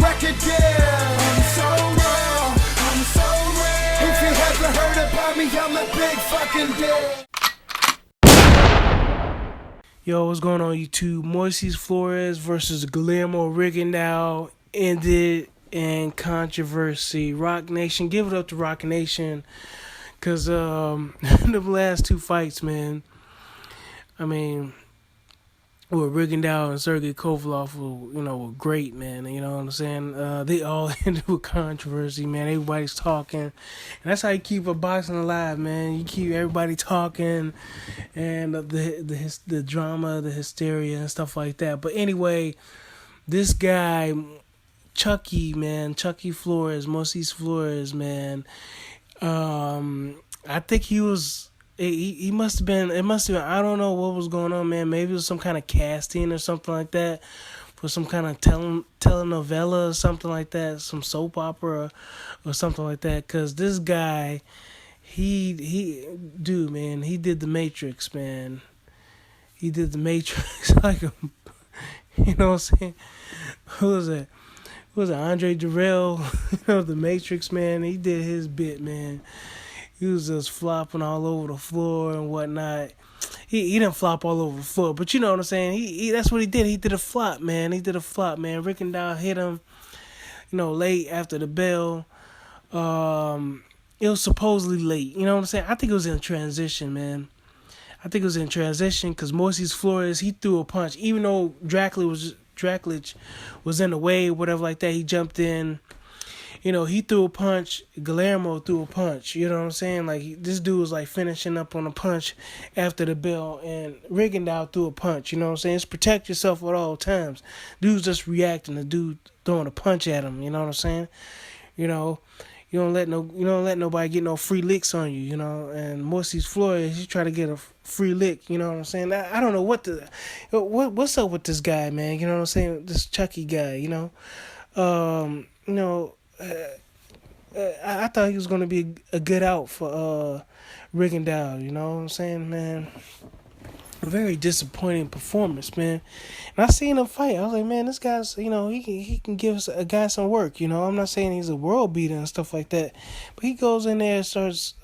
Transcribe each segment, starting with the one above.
record deal. I'm so real, I'm so real. If you haven't heard about me, I'm a big fucking deal. Yo, what's going on YouTube? Moises Flores versus Guillermo Rigondeaux ended in controversy. Rock Nation, give it up to Rock Nation. Because the last two fights, man, I mean, with Rigondeaux and Sergey Kovalev were great, man. You know what I'm saying? They all ended with controversy, man. Everybody's talking. And that's how you keep a boxing alive, man. You keep everybody talking and the drama, the hysteria and stuff like that. But anyway, this guy, Chucky Flores, Moises Flores, man, I think he was... He must have been, I don't know what was going on, man. Maybe it was some kind of casting or something like that for some kind of telenovela or something like that, some soap opera or something like that. Because this guy, dude, man, he did The Matrix, man. He did The Matrix like a, you know what I'm saying? Who was it? Andre Durrell, The Matrix, man. He did his bit, man. He was just flopping all over the floor and whatnot. He didn't flop all over the floor, but you know what I'm saying? He that's what he did. He did a flop, man. Rigondeaux hit him, late after the bell. It was supposedly late. You know what I'm saying? I think it was in transition, man. I think it was in transition because Moises Flores, he threw a punch. Even though Draclich was in the way, whatever like that, he jumped in. He threw a punch. Guillermo threw a punch. You know what I'm saying? Like, this dude was, like, finishing up on a punch after the bell, and Rigondeaux threw a punch. You know what I'm saying? It's protect yourself at all times. Dude's just reacting to dude throwing a punch at him. You know what I'm saying? You don't let nobody get no free licks on you. And Moises Flores, he try to get a free lick. You know what I'm saying? I don't know what's up with this guy, man. You know what I'm saying? This Chucky guy. I thought he was going to be a good out for Rigondeaux, you know what I'm saying, man? A very disappointing performance, man. And I seen him fight. I was like, man, this guy's, he can give us a guy some work, I'm not saying he's a world beater and stuff like that, but he goes in there and starts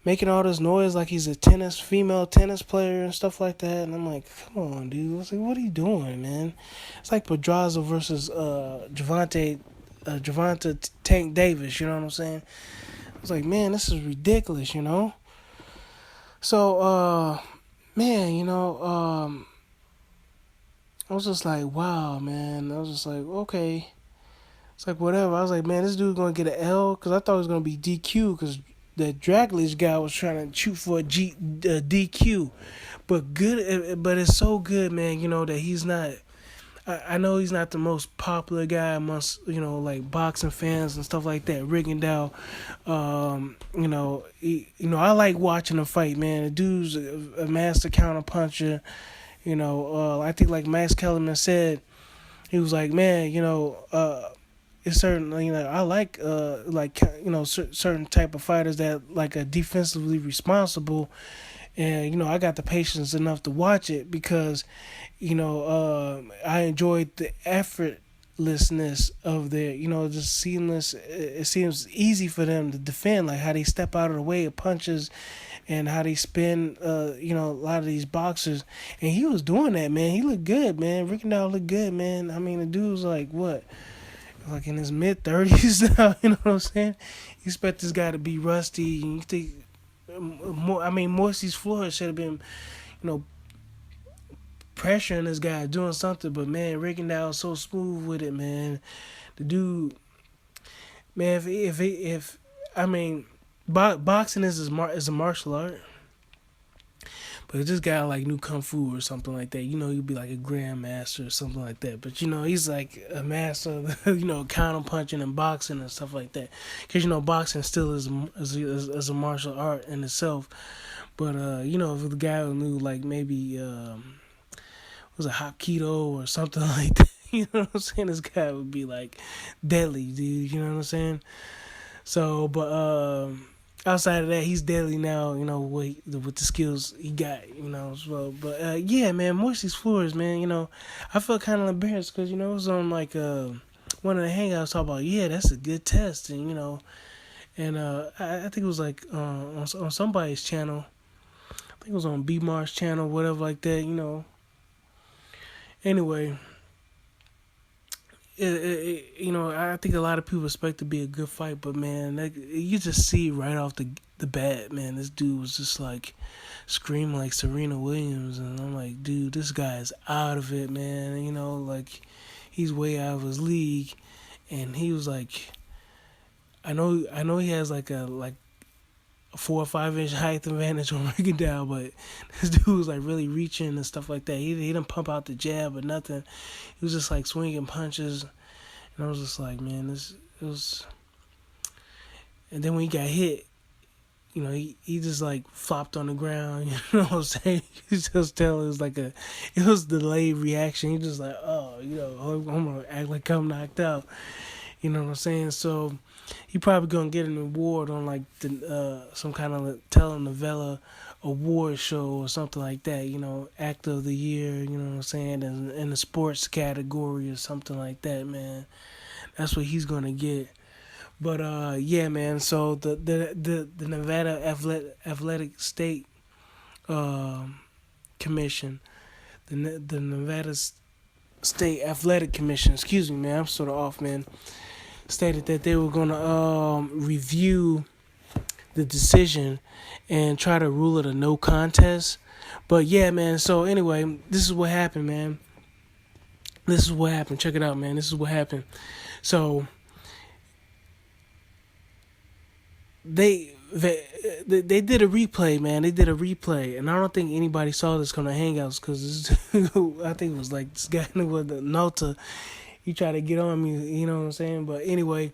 making all this noise like he's a female tennis player and stuff like that. And I'm like, come on, dude. I was like, what are you doing, man? It's like Pedraza versus Gervonta Tank Davis, you know what I'm saying? I was like, man, this is ridiculous, So, man, I was just like, wow, man. I was just like, okay. It's like, whatever. I was like, man, this dude's going to get an L, because I thought it was going to be DQ, because the Draclich guy was trying to shoot for a DQ. But it's so good, man, that he's not... I know he's not the most popular guy amongst, like boxing fans and stuff like that. Rigondeaux, I like watching him fight, man. The dude's a master counter puncher. I think like Max Kellerman said, he was like, man, it's certain, I like certain type of fighters that like are defensively responsible. And, I got the patience enough to watch it because, I enjoyed the effortlessness of their, just seamless. It seems easy for them to defend, like how they step out of the way of punches and how they spin, a lot of these boxers. And he was doing that, man. He looked good, man. Rigondeaux looked good, man. I mean, the dude was like, what? Like in his mid-30s now, you know what I'm saying? You expect this guy to be rusty, and you think... Moises Flores should have been, pressuring this guy, doing something. But man, Rigondeaux was so smooth with it, man. The dude, man, boxing is a martial art. But if this guy like knew Kung Fu or something like that, he'd be like a grandmaster or something like that. But, he's like a master of, counter punching and boxing and stuff like that. Because, boxing still is a martial art in itself. But, if the guy who knew like maybe, was a Hapkido or something like that, you know what I'm saying? This guy would be like deadly, dude. You know what I'm saying? So, but, outside of that, he's deadly now, with the skills he got, as well. But, yeah, man, Moises Flores, man, I felt kind of embarrassed because, it was on, like, one of the hangouts talk about, yeah, that's a good test, and and I think it was like on somebody's channel. I think it was on B Mars channel, whatever like that. Anyway, I think a lot of people expect to be a good fight, but man, you just see right off the bat, man, this dude was just like screaming like Serena Williams, and I'm like, dude, this guy is out of it, man. Like he's way out of his league, and he was like, I know he has like a 4 or 5 inch height advantage on Rigondeaux, but this dude was like really reaching and stuff like that. He didn't pump out the jab or nothing. He was just like swinging punches, and I was just like, man, it was. And then when he got hit, he just like flopped on the ground. You know what I'm saying? You just tell it was delayed reaction. He just like, oh, I'm gonna act like I'm knocked out. You know what I'm saying? So he probably gonna get an award on like the some kind of telenovela award show or something like that. Actor of the year. You know what I'm saying? In the sports category or something like that, man. That's what he's gonna get. But yeah, man. So the Nevada Athletic State Commission, the Nevada State Athletic Commission. Excuse me, man. I'm sort of off, man. Stated that they were gonna review the decision and try to rule it a no contest. But yeah, man. So anyway, this is what happened, man. This is what happened. Check it out, man. This is what happened. So they did a replay, man. They did a replay, and I don't think anybody saw this on the Hangouts because I think it was like this guy with the Nota. He tried to get on me, you know what I'm saying? But anyway,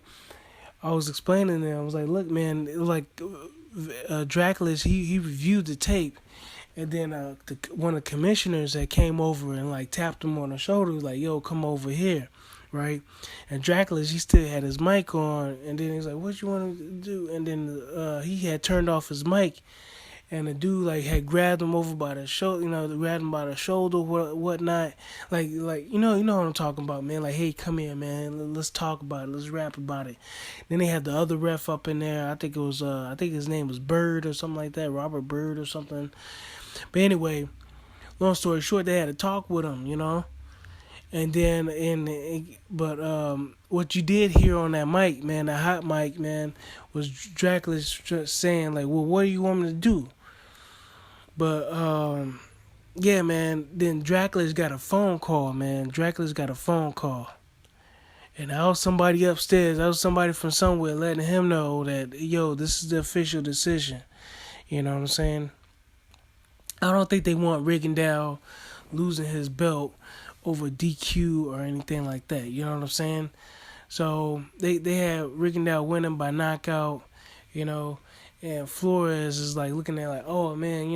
I was explaining it. I was like, look, man, it was like Draculas, he reviewed the tape, and then one of the commissioners that came over and like tapped him on the shoulder was like, yo, come over here, right? And Draculas, he still had his mic on, and then he's like, what you want to do? And then he had turned off his mic, and the dude like had grabbed him over by the shoulder, grabbed him by the shoulder, whatnot, like you know what I'm talking about, man. Like, hey, come here, man. Let's talk about it. Let's rap about it. Then they had the other ref up in there. I think his name was Bird or something like that, Robert Bird or something. But anyway, long story short, they had to talk with him, And then what you did hear on that mic, man, that hot mic, man, was Dracula just saying like, well, what do you want me to do? But yeah, man. Then Dracula's got a phone call, man. Dracula's got a phone call, and that was somebody upstairs. That was somebody from somewhere letting him know that, yo, this is the official decision. You know what I'm saying? I don't think they want Rigondeaux losing his belt over DQ or anything like that. You know what I'm saying? So they had Rigondeaux winning by knockout, and Flores is like looking at like, oh man,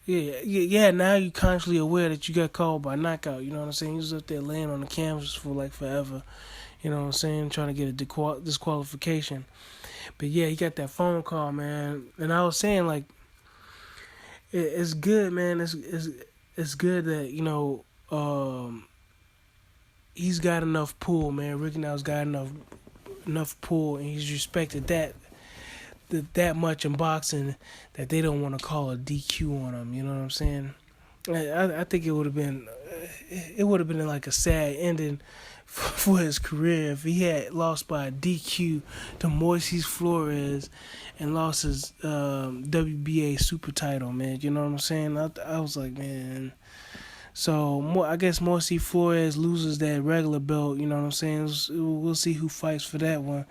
yeah. Now you're consciously aware that you got called by knockout. You know what I'm saying? He was up there laying on the canvas for like forever. You know what I'm saying? Trying to get a disqualification. But yeah, he got that phone call, man. And I was saying like, it's good, man. It's good that he's got enough pull, man. Rigondeaux's got enough pull, and he's respected that much in boxing that they don't want to call a DQ on him. You know what I'm saying? I think it would have been like a sad ending for his career if he had lost by a DQ to Moises Flores and lost his WBA super title, man. You know what I'm saying? I was like, man. So I guess Moises Flores loses that regular belt. You know what I'm saying? We'll see who fights for that one.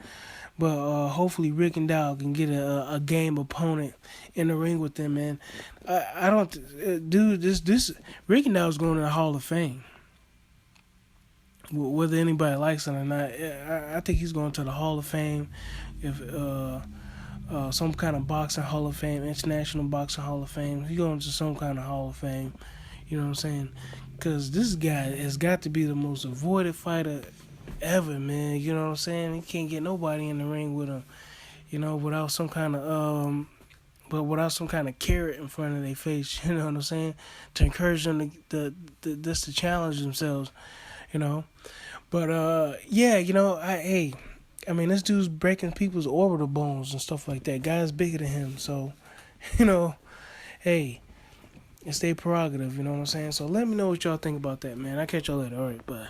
But hopefully Rigondeaux can get a game opponent in the ring with them, man. I don't, dude. This Rigondeaux is going to the Hall of Fame. Whether anybody likes it or not, I think he's going to the Hall of Fame. If some kind of boxing Hall of Fame, International Boxing Hall of Fame, he's going to some kind of Hall of Fame. You know what I'm saying? Because this guy has got to be the most avoided fighter ever, man. You know what I'm saying? He can't get nobody in the ring with him, without some kind of carrot in front of their face. You know what I'm saying? To encourage them to challenge themselves. you know. But yeah, I mean, this dude's breaking people's orbital bones and stuff like that. Guys bigger than him, so you know, hey, it's their prerogative. You know what I'm saying? So let me know what y'all think about that, man. I'll catch y'all later. All right, bye.